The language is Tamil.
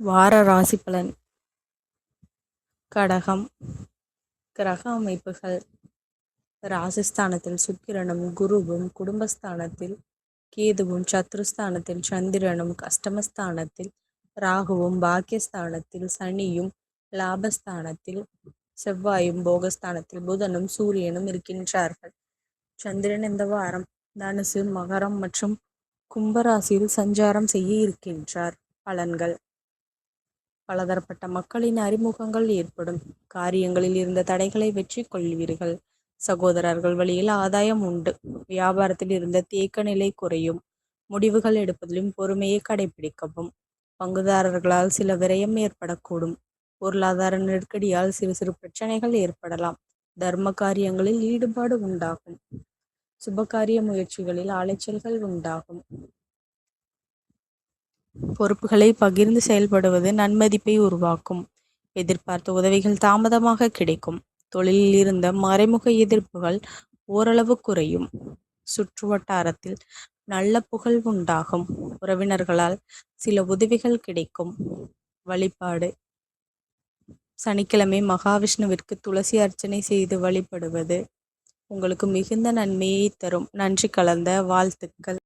வார ராசி பலன். கடகம். கிரக அமைப்புகள். ராசிஸ்தானத்தில் சுக்கிரனும் குருவும், குடும்பஸ்தானத்தில் கேதுவும், சத்ருஸ்தானத்தில் சந்திரனும், அஷ்டமஸ்தானத்தில் ராகுவும், பாக்கியஸ்தானத்தில் சனியும், லாபஸ்தானத்தில் செவ்வாயும், போகஸ்தானத்தில் புதனும் சூரியனும் இருக்கின்றார்கள். சந்திரன் இந்த வாரம் தனுசு, மகரம் மற்றும் கும்பராசியில் சஞ்சாரம் செய்ய இருக்கின்றார். பலன்கள். பலதரப்பட்ட மக்களின் அறிமுகங்கள் ஏற்படும். காரியங்களில் இருந்த தடைகளை வெற்றி கொள்வீர்கள். சகோதரர்கள் வழியில் ஆதாயம் உண்டு. வியாபாரத்தில் இருந்த தேக்க நிலை குறையும். முடிவுகள் எடுப்பதிலும் பொறுமையை கடைபிடிக்கவும். பங்குதாரர்களால் சில விரயம் ஏற்படக்கூடும். பொருளாதார நெருக்கடியால் சிறு சிறு பிரச்சனைகள் ஏற்படலாம். தர்ம காரியங்களில் ஈடுபாடு உண்டாகும். சுபகாரிய முயற்சிகளில் அலைச்சல்கள் உண்டாகும். பொறுப்புகளை பகிர்ந்து செயல்படுவது நன்மதிப்பை உருவாக்கும். எதிர்பார்த்த உதவிகள் தாமதமாக கிடைக்கும். தொழிலில் இருந்த மறைமுக எதிர்ப்புகள் ஓரளவு குறையும். சுற்று வட்டாரத்தில் நல்ல புகழ் உண்டாகும். உறவினர்களால் சில உதவிகள் கிடைக்கும். வழிபாடு. சனிக்கிழமை மகாவிஷ்ணுவிற்கு துளசி அர்ச்சனை செய்து வழிபடுவது உங்களுக்கு மிகுந்த நன்மையை தரும். நன்றி கலந்த வாழ்த்துக்கள்.